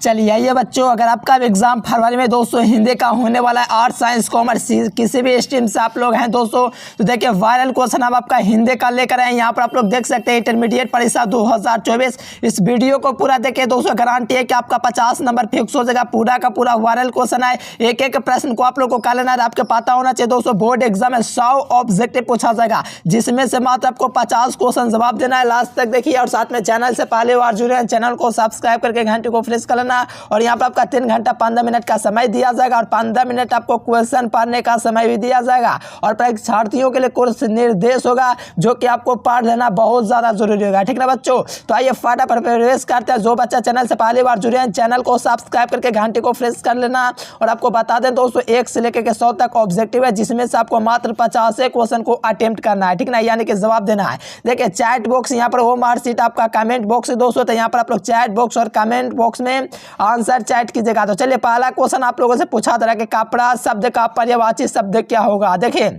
चलिए आइए बच्चों, अगर आपका एग्जाम फरवरी में दोस्तों हिंदी का होने वाला है, आर्ट्स साइंस कॉमर्स किसी भी स्ट्रीम से आप लोग हैं दोस्तों, तो देखिए वायरल क्वेश्चन अब आपका हिंदी का लेकर आए। यहाँ पर आप लोग देख सकते हैं इंटरमीडिएट परीक्षा 2024। इस वीडियो को पूरा देखिए दोस्तों, गारंटी है कि आपका 50 नंबर फिक्स हो जाएगा। पूरा का पूरा वायरल क्वेश्चन है, एक एक प्रश्न को आप लोग को क्या लेना है आपको पता होना चाहिए दोस्तों। बोर्ड एग्जाम में 100 ऑब्जेक्टिव पूछा जाएगा, जिसमें से मात्र आपको 50 क्वेश्चन जवाब देना है। लास्ट तक देखिए और साथ में चैनल से पहले बार जुड़े हैं, चैनल को सब्सक्राइब करके घंटे को प्रेस कर लेना। और यहाँ पर आपका 3 घंटा 15 मिनट का समय दिया जाएगा और 15 मिनट आपको क्वेश्चन पढ़ने का समय भी दिया जाएगा। और परीक्षार्थियों के लिए कोर्स निर्देश होगा, जो कि आपको पढ़ लेना बहुत ज्यादा जरूरी होगा, ठीक ना बच्चों। तो आइए फटाफट प्रवेश करते हैं। जो बच्चा चैनल से पहली बार जुड़े हैं, चैनल को सब्सक्राइब करके घंटे को प्रेस कर लेना। और आपको बता दें दोस्तों, 1 से लेकर के 100 तक ऑब्जेक्टिव है, जिसमें से आपको मात्र 50 क्वेश्चन को अटेम्प्ट करना है, ठीक ना, यानी कि जवाब देना है। देखिए चैट बॉक्स यहाँ पर वो मार्कशीट आपका कमेंट बॉक्स है दोस्तों, तो यहाँ पर आप लोग चैट बॉक्स और कमेंट बॉक्स में आंसर चैट कीजिएगा। तो चलिए पहला क्वेश्चन आप लोगों से पूछा था कि कपड़ा शब्द का पर्यायवाची शब्द क्या होगा। देखिए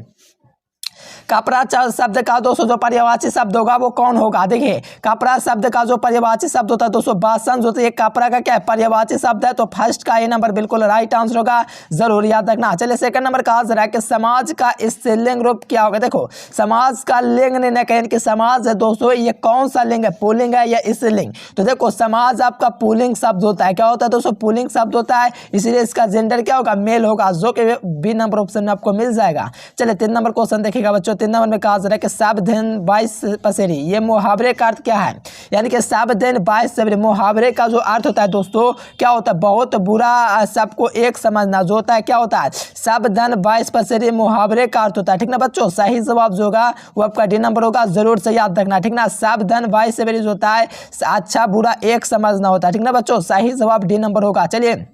कपड़ा शब्द का दोस्तों जो पर्यायवाची शब्द होगा वो कौन होगा। देखिए कपड़ा शब्द का जो पर्यायवाची शब्द होता है दोस्तों बासन, जो ये कपड़ा का क्या है पर्यायवाची शब्द है, तो फर्स्ट का ए नंबर बिल्कुल राइट आंसर होगा, जरूर याद रखना। चलिए सेकंड नंबर कहा जा रहा है कि समाज का स्त्रीलिंग रूप क्या होगा। देखो समाज का लिंग नहीं कहें कि समाज है दोस्तों, ये कौन सा लिंग है, पुल्लिंग है या स्त्रीलिंग। तो देखो समाज आपका पुल्लिंग शब्द होता है, क्या होता है दोस्तों पुल्लिंग शब्द होता है, इसलिए इसका जेंडर क्या होगा मेल होगा, जो कि बी नंबर ऑप्शन में आपको मिल जाएगा। चलिए 3 नंबर क्वेश्चन देखिएगा बच्चों। 3 नंबर में कहा जा रहा है कि सावधान 22 पसेरी, ये मुहावरे का अर्थ क्या है। यानी कि सावधान 22 पसेरी मुहावरे का जो अर्थ होता है दोस्तों क्या होता है, बहुत बुरा सबको एक समझना, जो होता है क्या होता है सावधान 22 पसेरी मुहावरे का अर्थ होता है, ठीक ना बच्चों। सही जवाब जो होगा वो आपका डी नंबर होगा, जरूर से याद रखना, ठीक ना। सावधान 22 पसेरी जो होता है अच्छा बुरा एक समझना होता है, ठीक ना बच्चों। सही जवाब डी नंबर होगा। चलिए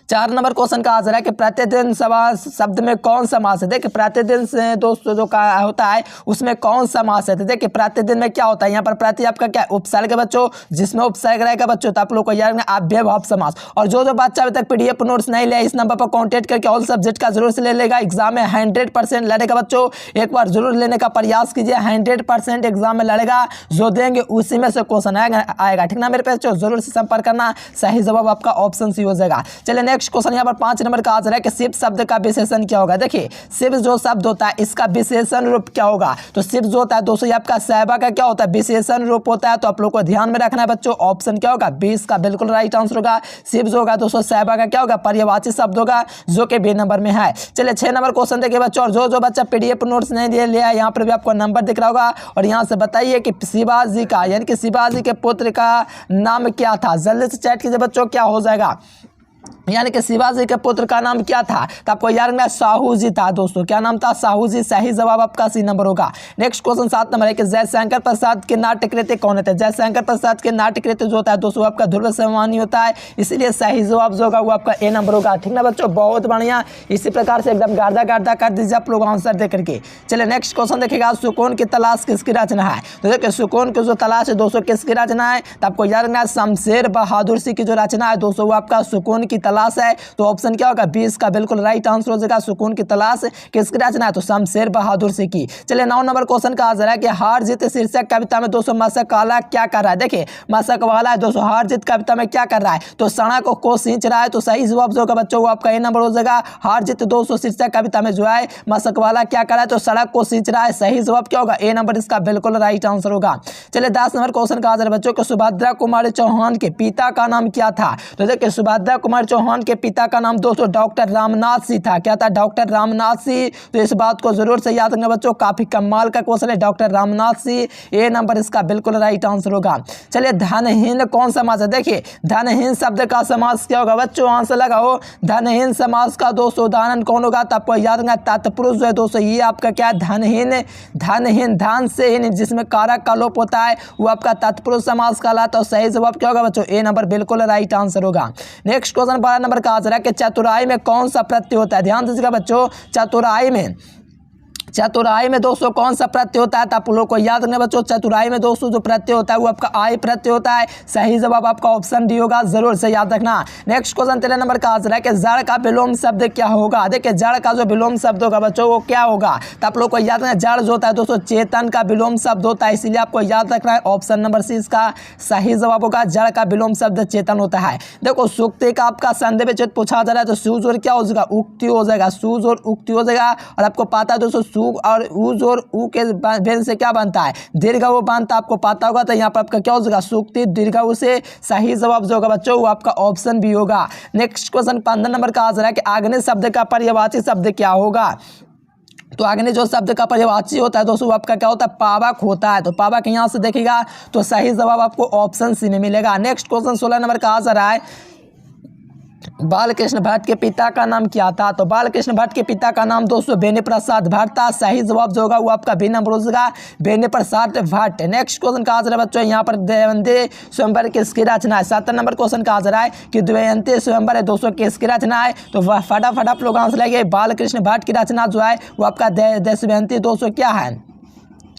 4 नंबर क्वेश्चन का आंसर है कि प्रतिदिन समास शब्द में कौन समास है। देखिए प्रतिदिन से दोस्तों जो का होता है उसमें कौन समास है। तो देखिए प्रतिदिन में क्या होता है, यहाँ पर प्रति आपका क्या उपसर्ग है बच्चों, जिसमें उपसर्ग रहेगा बच्चों तो आप लोग को याद रखना अव्ययभाव समास। और जो बच्चा अभी तक पीडीएफ नोट्स नहीं लिया, इस नंबर पर कॉन्टेक्ट करके ऑल सब्जेक्ट का जरूर से ले लेगा। एग्जाम में 100% लड़ेगा बच्चों, एक बार जरूर लेने का प्रयास कीजिए। 100% एग्जाम में लड़ेगा, जो देंगे उसी में से क्वेश्चन आएगा, ठीक ना मेरे पास जरूर से संपर्क करना। सही जवाब आपका ऑप्शन सी हो जाएगा। चलिए नेक्स्ट क्वेश्चन यहाँ पर 5 नंबर का आंसर है कि शिव शब्द का विशेषण क्या होगा। देखिए शिव जो शब्द होता है इसका विशेषण रूप क्या होगा। तो शिव जो होता है दोस्तों ये आपका सहबा का क्या होता है विशेषण रूप होता है, तो आप लोग को ध्यान में रखना है बच्चों। ऑप्शन क्या होगा 20 का बिल्कुल राइट आंसर होगा। शिव जो होगा दोस्तों सहबा का क्या होगा पर्यायवाची शब्द होगा, जो कि बी नंबर में है। चलिए 6 नंबर क्वेश्चन देखिए बच्चों, और जो बच्चा पीडीएफ नोट्स नहीं लिया यहाँ पर भी आपको नंबर दिख रहा होगा। और यहाँ से बताइए कि शिवाजी का यानी कि शिवाजी के पुत्र का नाम क्या था। जल्दी से चैट कीजिए बच्चों, क्या हो जाएगा, यानी कि शिवाजी के पुत्र का नाम क्या था। तो आपको याद रखना साहू जी था दोस्तों, क्या नाम था साहू जी। सही जवाब आपका सी नंबर होगा। नेक्स्ट क्वेश्चन 7 नंबर है कि जयशंकर प्रसाद के नाट्यकृत्य कौन होते हैं। जयशंकर प्रसाद के नाट्यकृत्य जो होता है दोस्तों आपका ध्रुव सम्मानी होता है, इसलिए सही जवाब जो होगा वो आपका ए नंबर होगा, ठीक ना बच्चों। बहुत बढ़िया, इसी प्रकार से एकदम गार्दा कर दीजिए आप लोग आंसर दे करके। चलिए नेक्स्ट क्वेश्चन देखिएगा, सुकून की तलाश किसकी रचना है। तो देखिए सुकून की जो तलाश है दोस्तों किसकी रचना है, तो आपको याद रखना शमशेर बहादुर सिंह की जो रचना है दोस्तों वो आपका सुकून की तलाश है। तो ऑप्शन क्या होगा 20 का बिल्कुल राइट आंसर हो जाएगा। सुकून की तलाश किसकी रचना है, तो शमशेर बहादुर सिंह की। चलिए 9 नंबर क्वेश्चन का आंसर है कि हार जीत शीर्षक कविता में दोस्तों मशक वाला क्या कर रहा है। देखिए मशक वाला है दोस्तों हार जीत कविता में क्या कर रहा है, तो सड़क को सींच रहा है। तो सही जवाब जो होगा बच्चों वो आपका ए नंबर हो जाएगा। हार जीत दोस्तों शीर्षक कविता में जो है मशक वाला क्या कर रहा है, तो सड़क को सींच रहा है। सही जवाब क्या होगा ए नंबर, इसका बिल्कुल राइट आंसर होगा। चलिए 10 नंबर क्वेश्चन का आंसर बच्चों को सुभद्रा कुमारी चौहान के पिता का नाम क्या था। तो देखिए सुभद्रा कुमारी चौहान के पिता का नाम दोस्तों डॉक्टर रामनाथ सिंह था। क्या था, डॉक्टर रामनाथ सिंह। तो इस बात को जरूर से याद रखना बच्चों, काफी कमाल का क्वेश्चन है। डॉक्टर रामनाथ सिंह ए नंबर इसका बिल्कुल राइट आंसर होगा। चलिए धनहीन कौन समास है। देखिए धनहीन शब्द का समास क्या होगा बच्चों, आंसर लगाओ। धनहीन समास का दोस्तों उदाहरण कौन होगा, तो आपको याद रखना तत्पुरुष जो है दोस्तों ये आपका क्या है धनहीन धान से हीन जिसमें कारक का लोप होता है वो आपका तत्पुरुष समास कहलाता है। सही जवाब क्या होगा बच्चों ए नंबर बिल्कुल राइट आंसर होगा। नेक्स्ट क्वेश्चन 12 नंबर का आंसर है कि चतुराई में कौन सा प्रत्यय होता है। ध्यान दीजिएगा बच्चों, चतुराई में चतुराई में दोस्तों कौन सा प्रत्यय होता है, तो आप लोग को याद रखना बच्चों, चतुराई में दोस्तों जो प्रत्यय होता है वो आपका आई प्रत्यय होता है। सही जवाब आपका ऑप्शन डी होगा, जरूर से याद रखना। नेक्स्ट क्वेश्चन 13 नंबर का आंसर है कि जड़ का विलोम शब्द क्या होगा। देखिए जड़ का जो विलोम शब्द होगा बच्चों वो क्या होगा, तो आप लोग को याद रखना जड़ जो होता है दोस्तों चेतन का विलोम शब्द होता है, इसीलिए आपको याद रखना है ऑप्शन नंबर सी इसका सही जवाब होगा। जड़ का विलोम शब्द चेतन होता है। देखो सूक्ति का आपका संधि विच्छेद पूछा जा रहा है तो सूज और क्या हो जाएगा, उक्ति हो जाएगा, सूज और उक्ति हो जाएगा। और आपको पता है दोस्तों सूग और ऊज और ऊ के भेद से क्या बनता है, दीर्घ ऊ बनता है, आपको पता होगा। तो यहाँ पर आपका क्या हो जाएगा, सूक्ति दीर्घ ऊ से सही जवाब जो होगा बच्चों वो आपका ऑप्शन भी होगा। नेक्स्ट क्वेश्चन 15 नंबर का आंसर है कि अग्नि शब्द का पर्यायवाची शब्द क्या होगा। तो अग्नि जो शब्द का पर्यायवाची होता है दोस्तों आपका क्या होता है, पावक होता है। तो पावक यहाँ से देखिएगा तो सही जवाब आपको ऑप्शन सी में मिलेगा। नेक्स्ट क्वेश्चन 16 नंबर का आंसर है बालकृष्ण भट्ट के पिता का नाम क्या था। तो बालकृष्ण भट्ट के पिता का नाम दोस्तों बेनी प्रसाद भट्ट था। सही जवाब जो होगा वो आपका बी नंबर हो जाएगा, बेनी प्रसाद भट्ट। नेक्स्ट क्वेश्चन का आंसर है बच्चों यहाँ पर दमयंती स्वयंवर किसकी रचना है। 17 नंबर क्वेश्चन का आंसर है कि दमयंती स्वयंवर है दोस्तों किसकी रचना है। तो फटाफट आप लोग आंसर लगे, बालकृष्ण भट्ट की रचना जो है वो आपका दमयंती दोस्तों क्या है,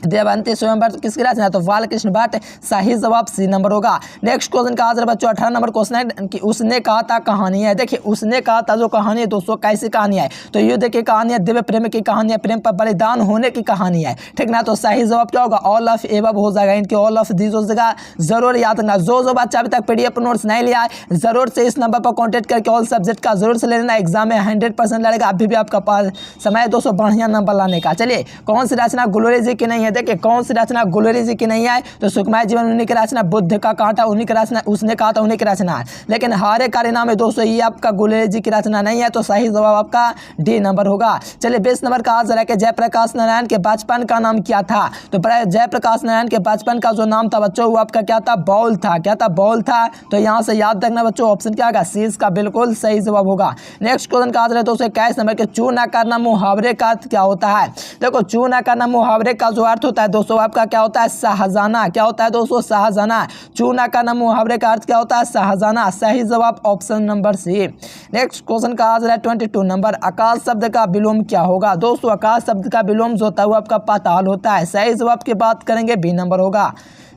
दमयंती स्वयंवर किसकी रचना है, तो बालकृष्ण भट्ट। सही जवाब सी नंबर होगा। नेक्स्ट क्वेश्चन का आंसर बच्चों 18 नंबर क्वेश्चन है कि उसने कहा था कहानी है। देखिए उसने कहा था जो कहानी है दोस्तों कैसी कहानी है, तो ये देखिए कहानी है दिव्य प्रेम की कहानी है, प्रेम पर बलिदान होने की कहानी है, ठीक ना। तो सही जवाब क्या होगा, ऑल ऑफ एबव हो जाएगा, इनकी ऑल ऑफ दीज हो जाएगा। जरूर याद रखना, जो बच्चा अभी तक PDF नोट्स नहीं लिया है जरूर से इस नंबर पर कॉन्टेक्ट करके ऑल सब्जेक्ट का जरूर से ले लेना, एग्जाम में 100% लड़ेगा। अभी भी आपका पास समय है दोस्तों बढ़िया नंबर लाने का। चलिए कौन सी रचना गुलरी जी की नहीं है, देखिए कौन सी रचना गुलरी जी की नहीं है, तो सुखमय जीवन उन्हीं की रचना, बुद्ध का कांटा उन्हीं की रचना, उसने कहा था उन्हीं की रचना है। लेकिन हारे कार्यनाम है दोस्तों ये आपका गुलरी जी की रचना नहीं है, तो सही जवाब आपका डी नंबर होगा। चलिए 20 नंबर का आंसर है कि जयप्रकाश नारायण के बचपन का नाम क्या था। तो जयप्रकाश नारायण के बचपन का जो नाम था बच्चों वो आपका क्या था, बॉल था। क्या था, बॉल था। तो यहाँ से याद रखना बच्चों ऑप्शन क्या होगा, सी इसका बिल्कुल सही जवाब होगा। नेक्स्ट क्वेश्चन का आंसर है दोस्तों 21 नंबर के चू ना करना मुहावरे का अर्थ क्या होता है। देखो चू ना करना मुहावरे का जो अर्थ होता है दोस्तों आपका क्या होता है, शाहजहाना। क्या होता है दोस्तों, शाहजहाना। चूना का नाम मुहावरे का अर्थ क्या होता है, शाहजहाना। सही जवाब option number C. Next question का आंसर है 22 नंबर, आकाश शब्द का विलोम क्या होगा। दोस्तों आकाश शब्द का विलोम जो होता है वो आपका पाताल होता है। सही जवाब की बात करेंगे बी नंबर होगा।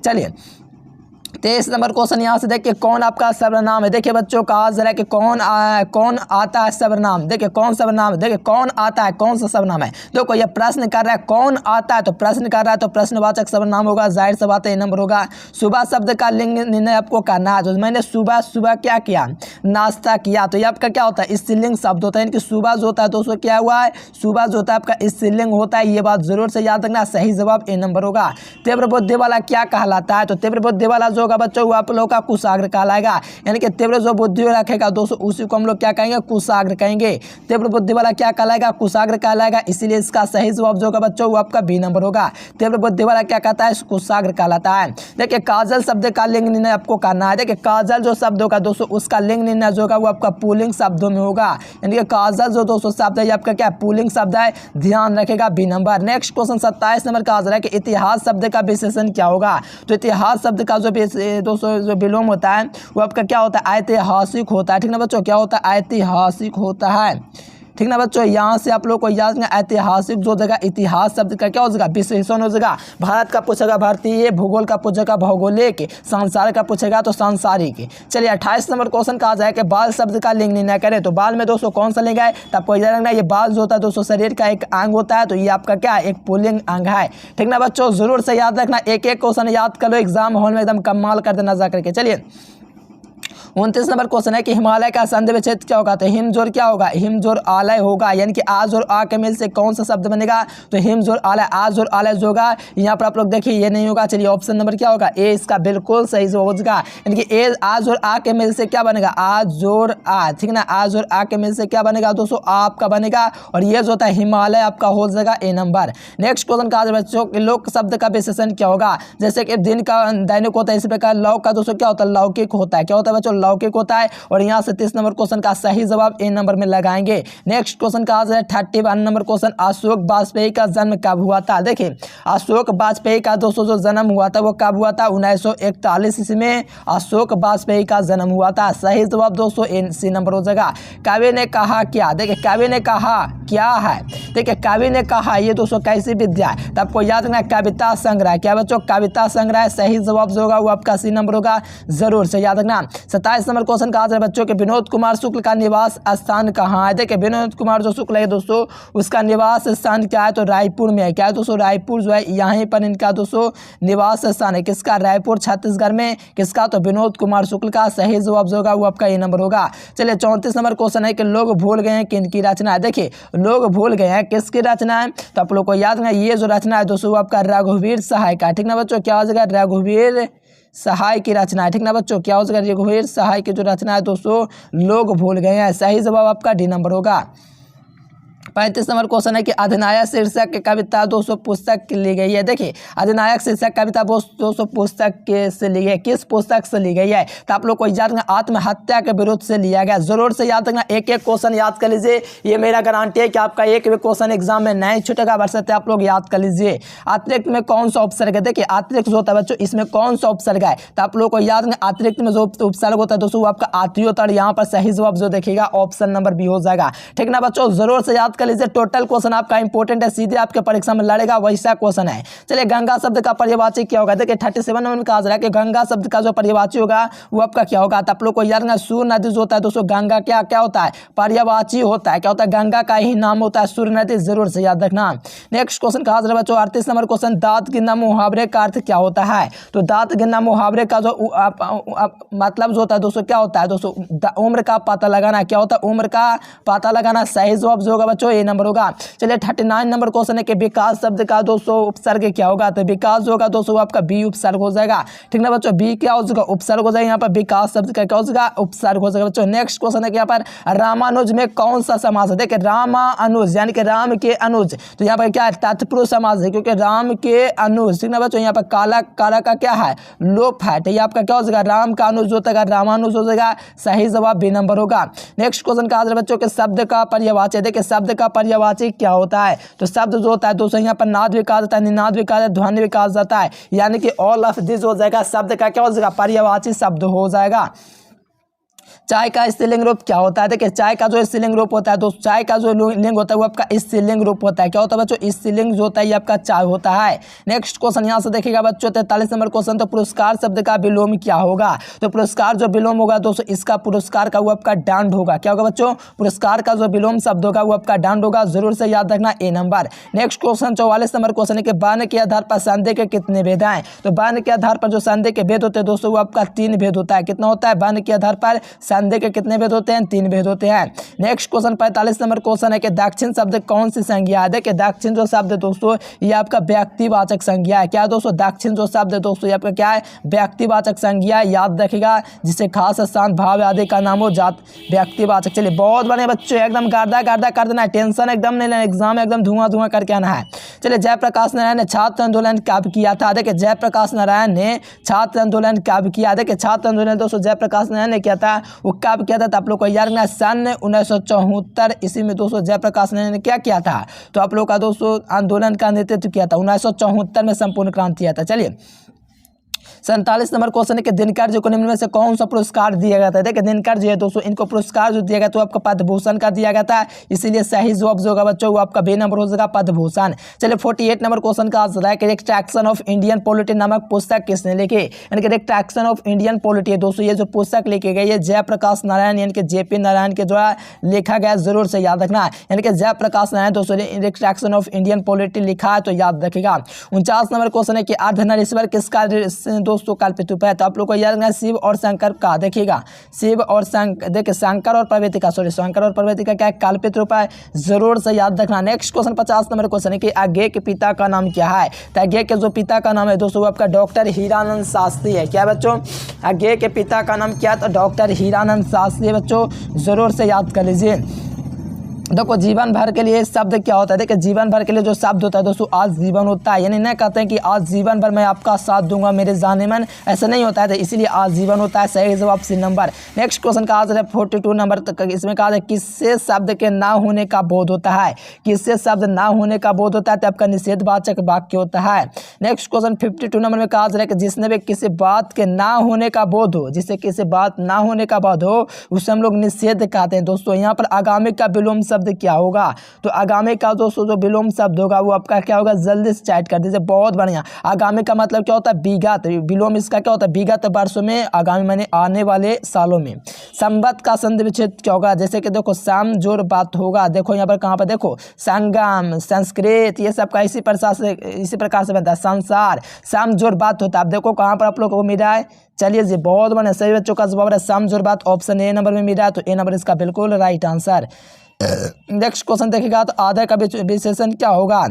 चलिए 23 नंबर क्वेश्चन यहाँ से देखिए कौन आपका सर्वनाम है। देखिए बच्चों का आंसर है कि कौन आता है सर्वनाम। देखिए कौन सर्वनाम है, देखिए कौन आता है, कौन सा सर्वनाम है। देखो ये प्रश्न कर रहा है कौन आता है, तो प्रश्न कर रहा है तो प्रश्नवाचक सर्वनाम होगा, जाहिर सी बात है ये नंबर होगा। सुबह शब्द का लिंग निर्णय आपको करना है। तो मैंने सुबह सुबह क्या किया, नाश्ता किया। तो ये आपका क्या होता है, स्त्रीलिंग शब्द होता है। इनकी सुबह जो होता है दोस्तों क्या हुआ है, सुबह जो होता है आपका स्त्रीलिंग होता है, ये बात जरूर से याद रखना। सही जवाब ए नंबर होगा। तीव्र बुद्धि वाला क्या कहलाता है। तो तीव्र बुद्धि वाला जो होगा बच्चों वो आप लोग का कुशाग्र कहलाएगा। यानी कि तीव्र जो बुद्धि रखेगा दोस्तों उसी को हम लोग क्या कहेंगे, कुशाग्र कहेंगे। तीव्र बुद्धि वाला क्या कहलाएगा, कुशाग्र कहलाएगा। इसीलिए इसका सही जवाब जो होगा बच्चों वो आपका बी नंबर होगा। तीव्र बुद्धि वाला क्या कहता है, कुशाग्र कहलाता है। देखिए काजल शब्द का लिंग निर्णय आपको करना है। देखिए काजल जो शब्द होगा दोस्तों उसका लिंग निर्णय जो होगा वो आपका पुल्लिंग शब्दों में होगा। यानी कि काजल जो दोस्तों शब्द है आपका क्या पुल्लिंग शब्द है, ध्यान रखेगा B number. Next question 27 number का आंसर है कि इतिहास शब्द का विशेषण क्या होगा। तो इतिहास शब्द का जो दोस्तों जो विलोम होता है वो आपका क्या होता है, ऐतिहासिक होता है। ठीक ना बच्चों, क्या होता है, ऐतिहासिक होता है। ठीक ना बच्चों, यहाँ से आप लोग को याद रखना ऐतिहासिक जो जगह इतिहास शब्द का क्या हो जाएगा, विशेषण हो जाएगा। भारत का पूछेगा भारतीय, भूगोल का पूछेगा भौगोलिक, संसार का पूछेगा तो सांसारिक। चलिए 28 नंबर क्वेश्चन का आ जाए कि बाल शब्द का लिंग निर्णय करें। तो बाल में दोस्तों कौन सा लिंग है, तो आपको याद रखना ये बाल जो होता है दोस्तों शरीर का एक अंग होता है, तो ये आपका क्या एक पुल्लिंग अंग है। ठीक ना बच्चों, जरूर से याद रखना, एक एक क्वेश्चन याद कर लो, एग्जाम हॉल में एकदम कमाल कर देना जा करके। चलिए 29 नंबर क्वेश्चन है कि हिमालय का संधि विच्छेद क्या होगा। तो हिम जोड़ क्या होगा, हिम जोड़ आलय होगा। यानी कि आज और आ के मिल से कौन सा शब्द बनेगा, तो हिम जोड़ आलय, आज और आलय जो होगा यहाँ पर आप लोग देखिए ये नहीं होगा। चलिए ऑप्शन नंबर क्या होगा, ए इसका बिल्कुल सही जो होगा। यानी कि ए आज और आ के मिल से क्या बनेगा, आज जोड़ आ। ठीक ना, आज और आ के मिल से क्या बनेगा दोस्तों, आपका बनेगा। और ये जो होता है हिमालय आपका हो जाएगा ए नंबर। नेक्स्ट क्वेश्चन का बच्चों लोक शब्द का विशेषण क्या होगा। जैसे कि दिन का दैनिक होता है, इसी प्रकार लौ का दोस्तों क्या होता है, लौकिक होता है। क्या होता है बच्चों, लौकिक होता है। और यहाँ से 30 नंबर क्वेश्चन का सही जवाब ए नंबर में लगाएंगे। नेक्स्ट क्वेश्चन का आंसर है 31 नंबर क्वेश्चन, अशोक वाजपेयी का जन्म कब हुआ था। देखिए अशोक वाजपेयी का दोस्तों जो जन्म हुआ था वो कब हुआ था, 1941 ईस्वी में अशोक वाजपेयी का जन्म हुआ था। सही जवाब दोस्तों सी नंबर हो जाएगा। कवि ने कहा क्या। देखिए कवि ने कहा क्या है, देखिए कवि ने कहा, ये दोस्तों कैसी विद्या है, तो आपको याद रखना कविता संग्रह। क्या बच्चों, कविता संग्रह। सही जवाब जो होगा वो आपका सी नंबर होगा, जरूर से याद रखना। 27 नंबर क्वेश्चन का आंसर बच्चों के विनोद कुमार शुक्ल का निवास स्थान कहाँ है। देखिए विनोद कुमार जो शुक्ल है दोस्तों, उसका निवास स्थान क्या है, तो रायपुर में है। क्या है दोस्तों, रायपुर जो है यहीं पर इनका दोस्तों निवास स्थान है। किसका, रायपुर छत्तीसगढ़ में। किसका, तो विनोद कुमार शुक्ल का। सही जवाब जो होगा वो आपका ये नंबर होगा। चलिए 34 नंबर क्वेश्चन है कि लोग भूल गए हैं किनकी रचना है। देखिए लोग भूल गए हैं किसकी रचना है, तो आप लोग को याद रखना ये जो रचना है दोस्तों वो आपका रघुवीर सहाय का। ठीक ना बच्चों, क्या हो जाएगा, रघुवीर सहाय की रचना है। ठीक ना बच्चों, क्या हो जाएगा, रघुवीर सहाय की जो रचना है दोस्तों लोग भूल गए हैं। सही जवाब आपका डी नंबर होगा। 35 नंबर क्वेश्चन है कि अधिनायक शीर्षक की कविता दोस्तों पुस्तक ली गई है। देखिए अधिनायक शीर्षक कविता दोस्तों पुस्तक के से ली गई, किस पुस्तक से ली गई है, तो आप लोग को याद रखना आत्महत्या के विरुद्ध से लिया गया। जरूर से याद रखना, एक एक क्वेश्चन याद कर लीजिए, ये मेरा गारंटी है कि आपका एक भी क्वेश्चन एग्जाम में नहीं छूटेगा, बरसते आप लोग याद कर लीजिए। अतिरिक्त में कौन सा उपसर्ग है, देखिए अतिरिक्त जो होता है बच्चों इसमें कौन सा उपसर्ग है, तो आप लोग को याद रखना अतिरिक्त में जो उपसर्ग होता है दोस्तों वो आपका आती होता है। यहाँ पर सही जवाब जो देखिएगा ऑप्शन नंबर बी हो जाएगा। ठीक ना बच्चों, जरूर से याद कर लीजिए। टोटल क्वेश्चन आपका इंपॉर्टेंट है, सीधे आपके परीक्षा में लड़ेगा वैसा क्वेश्चन है। चलिए गंगा शब्द का पर्यायवाची क्या होगा। देखिए 37 नंबर में कहा जा रहा है कि गंगा शब्द का जो पर्यायवाची होगा वो आपका क्या होगा, तो आप लोग को याद रखना सूर्य नदी जो होता है दोस्तों, गंगा क्या क्या होता है, पर्यायवाची होता है। क्या होता है, गंगा का ही नाम होता है सूर्य नदी, जरूर से याद रखना। नेक्स्ट क्वेश्चन कहा जा रहा है बच्चों 38 नंबर क्वेश्चन, दांत गिनना मुहावरे का अर्थ क्या होता है, तो दांत गिनना मुहावरे का जो मतलब जो होता है दोस्तों क्या होता है दोस्तों, उम्र का पता लगाना। क्या होता है, उम्र का पता लगाना। सही जवाब जो होगा बच्चों ये नंबर होगा। चलिए 39 नंबर क्वेश्चन है कि विकास शब्द का दोस्तों उपसर्ग क्या होगा, तो विकास जो होगा दोस्तों आपका बी उपसर्ग हो जाएगा। ठीक ना बच्चों, बी क्या हो जाएगा, उपसर्ग हो जाएगा। यहाँ पर विकास शब्द का क्या हो जाएगा, उपसर्ग हो जाएगा बच्चों। नेक्स्ट क्वेश्चन है कि यहाँ पर रामानुज में कौन सा समास है। देखिए रामानुज यानी कि राम के अनुज, तो यहाँ पर क्या है, तत्पुरुष समास है, क्योंकि राम के अनुज। ठीक ना बच्चों, यहाँ पर काला काला का क्या है, लोप है, तो ये आपका क्या हो जाएगा, राम का अनुज होता है, रामानुज हो जाएगा। सही जवाब बी नंबर होगा। नेक्स्ट क्वेश्चन का आंसर बच्चों के शब्द का पर्यायवाची। देखिए शब्द का पर्यायवाची क्या होता है, तो शब्द जो होता है दोस्तों यहाँ पर नाद भी कहा जाता है, निनाद भी कहा जाता है, ध्वनि भी कहा जाता है, यानी कि ऑल ऑफ दिस हो जाएगा शब्द का क्या हो जाएगा, पर्यायवाची शब्द हो जाएगा। चाय का स्त्रीलिंग रूप क्या होता है। देखिए चाय का जो स्त्रीलिंग रूप होता है दोस्तों, चाय का जो लिंग होता है वो आपका स्त्रीलिंग रूप होता है। क्या होता है बच्चों, स्त्रीलिंग जो होता है ये आपका चाय होता है। नेक्स्ट क्वेश्चन यहाँ से देखिएगा बच्चों 43 नंबर क्वेश्चन, तो पुरस्कार शब्द का विलोम क्या होगा, तो पुरस्कार जो विलोम होगा दोस्तों इसका पुरस्कार का वो आपका डांड होगा। क्या होगा बच्चों, पुरस्कार का जो विलोम शब्द होगा वो आपका डांड होगा, जरूर से याद रखना A number. Next question 44 number question है कि वर्ण के आधार पर संदेह के कितने भेद हैं, तो वर्ण के आधार पर जो संदेह के भेद होते हैं दोस्तों वो आपका 3 भेद होता है। कितना होता है, वर्ण के आधार पर संदेह के कितने भेद होते हैं, 3 भेद होते हैं। नेक्स्ट क्वेश्चन 45 नंबर क्वेश्चन है कि दक्षिण शब्द कौन सी संज्ञा है। देखिए दक्षिण जो शब्द दोस्तों ये आपका व्यक्तिवाचक संज्ञा है। क्या है दोस्तों, दक्षिण जो शब्द दोस्तों ये आपका क्या है, व्यक्तिवाचक संज्ञा है। याद रखिएगा जिसे खास स्थान भाव आदि का नाम हो जात व्यक्तिवाचक। चलिए बहुत बड़े बच्चों एकदम गार्दा गार्दा कर देना है, टेंशन एकदम नहीं लेना, एग्जाम में एकदम धुआं धुआं करके आना है। चलिए जयप्रकाश नारायण ने छात्र आंदोलन कब किया था। देखिए जयप्रकाश नारायण ने छात्र आंदोलन कब किया। देखिए छात्र आंदोलन दोस्तों जयप्रकाश नारायण ने किया था, वो कब किया था, तो आप लोग को याद रखना सन 1974 इसी में दोस्तों जयप्रकाश नारायण ने क्या किया था, तो आप लोग का दोस्तों आंदोलन का नेतृत्व किया था 1974 में संपूर्ण क्रांति किया था। चलिए 47 नंबर क्वेश्चन है कि दिनकर जी को निम्न में से कौन सा पुरस्कार दिया गया था। देखिए दिनकर जी है दोस्तों, इनको पुरस्कार जो दिया गया तो आपका पद्म भूषण का दिया गया था, इसीलिए सही जवाब जो होगा बच्चों वो आपका बी नंबर हो जाएगा, पद्म भूषण। चलिए 48 नंबर क्वेश्चन का आंसर है कि रिट्रैक्शन ऑफ इंडियन पॉलिटी नामक पुस्तक किसने लिखी, यानी कि रिट्रैक्शन ऑफ इंडियन पॉलिटी है दोस्तों, ये जो पुस्तक लिखी गई है जयप्रकाश नारायण यानी कि जेपी नारायण के द्वारा लिखा गया, जरूर से याद रखना है। यानी कि जयप्रकाश नारायण दोस्तों रिट्रैक्शन ऑफ इंडियन पॉलिटी लिखा है, तो याद रखिएगा। 49 नंबर क्वेश्चन है कि अर्धनारीश्वर किसका दोस्तों कल्पित रूप है, तो आप लोग को याद रखना शिव और शंकर का। देखिएगा शिव और देखिए शंकर और पार्वती का, सॉरी शंकर और पार्वती का क्या कल्पित रूप है, जरूर से याद रखना। नेक्स्ट क्वेश्चन 50 नंबर क्वेश्चन है कि आज्ञे के पिता का नाम क्या है, तो आज्ञे के जो पिता का नाम है दोस्तों वो आपका डॉक्टर हीरानंद शास्त्री है। क्या बच्चों, आज्ञे के पिता का नाम क्या है, तो डॉक्टर हीरानंद शास्त्री बच्चों, जरूर से याद कर लीजिए। देखो जीवन भर के लिए शब्द क्या होता है, देखिए जीवन भर के लिए जो शब्द होता है दोस्तों आज जीवन होता है, यानी नहीं कहते हैं कि आज जीवन भर मैं आपका साथ दूंगा मेरे जाने मन, ऐसा नहीं होता है, तो इसीलिए आज जीवन होता है। सही जवाब सी नंबर। नेक्स्ट क्वेश्चन का आंसर है 42 नंबर तक, इसमें कहा है किससे शब्द के ना होने का बोध होता है, किससे शब्द ना होने का बोध होता है, तो आपका निषेधवाचक वाक्य होता है। नेक्स्ट क्वेश्चन 52 नंबर में कहा है कि जिसने भी किसी बात के ना होने का बोध हो, जिससे किसी बात ना होने का बोध हो उसे हम लोग निषेध कहते हैं दोस्तों। यहाँ पर आगामी का विलोम शब्द क्या होगा? तो आगामी का दोस्तों जो विलोम शब्द होगा वो आपका क्या होगा? जल्दी से चैट कर दीजिए। बहुत बढ़िया। आगामी का मतलब क्या होता है? विगत। विलोम इसका क्या होता है? विगत वर्षों में, आगामी माने आने वाले सालों में। संवत का संधि विच्छेद क्या होगा? जैसे कि देखो साम जोड़ बात होगा, देखो यहाँ पर कहाँ पर देखो संगम, संस्कृत, ये सब का इसी प्रकार से बनता है। संसार, साम जोड़ बात होता है। आप देखो कहाँ पर आप लोग को मिल रहा है। चलिए जी, बहुत बढ़िया। सही बच्चों का जवाब है साम जोड़ बात, ऑप्शन ए नंबर में मिल रहा है। तो ए नंबर इसका बिल्कुल राइट आंसर। नेक्स्ट क्वेश्चन देखिएगा तो आदर का विशेषण क्या होगा?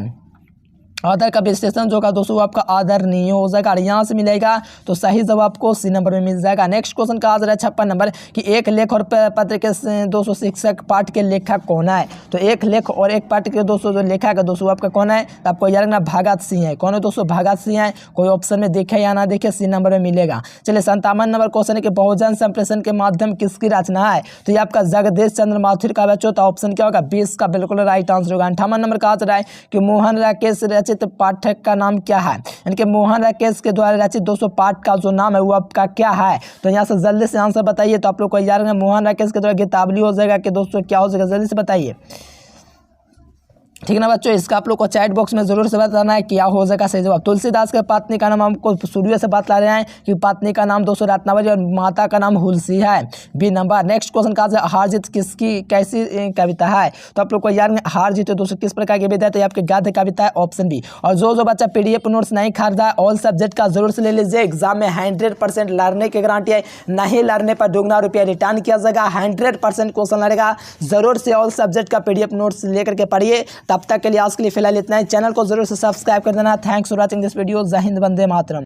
आदर का विशेषण जो होगा दोस्तों आपका आदरणीय हो जाएगा। और यहाँ से मिलेगा तो सही जवाब आपको सी नंबर में मिल जाएगा। नेक्स्ट क्वेश्चन का आंसर है 56 नंबर कि एक लेख और पत्र के दोस्तों शिक्षक पाठ के लेखक कौन है? तो एक लेख और एक पाठ के दोस्तों जो लेखक है दोस्तों आपका कौन है? तो आपको याद रखना भगत सिंह है। कौन है दोस्तों? भगत सिंह है। कोई ऑप्शन में देखे या ना देखे, सी नंबर में मिलेगा। चलिए 57 नंबर क्वेश्चन है कि बहुजन संप्रेषण के माध्यम किसकी रचना है? तो ये आपका जगदीश चंद्र माथुर का बच्चों। तो ऑप्शन क्या होगा? 20 का बिल्कुल राइट आंसर होगा। 58 नंबर का आंसर है कि मोहन राकेश रचित पाठक का नाम क्या है? यानी कि मोहन राकेश के द्वारा रचित दोस्तों पाठ का जो नाम है वो आपका क्या है? तो यहाँ से जल्दी से आंसर बताइए। तो आप लोग को याद रखना मोहन राकेश के द्वारा गीतावली हो जाएगा कि दोस्तों क्या हो जाएगा? जल्दी से बताइए। ठीक है ना बच्चों, इसका आप लोग को चैट बॉक्स में जरूर से बताना है क्या हो जाएगा सही जवाब। तुलसीदास के पत्नी का नाम हमको शुरू से बता रहे हैं कि पत्नी का नाम दोस्तों रत्नावली और माता का नाम हुलसी है। B number. नेक्स्ट क्वेश्चन का है हार जीत किसकी कैसी कविता है? तो आप लोग को यार हार जीत दोस्तों किस प्रकार की कविता है? तो आपके गद्य कविता है, ऑप्शन बी। और जो बच्चा PDF नोट्स नहीं खरीदा है ऑल सब्जेक्ट का जरूर से ले लीजिए। एग्जाम में 100% लड़ने की गारंटी है। नहीं लड़ने पर दुगना रुपया रिटर्न किया जाएगा। 100% क्वेश्चन लड़ेगा। जरूर से ऑल सब्जेक्ट का PDF नोट्स लेकर के पढ़िए। तब तक के लिए आज के लिए फिलहाल इतना ही। चैनल को जरूर से सब्सक्राइब कर देना। Thanks for watching this video. जय हिंद, वंदे मातरम।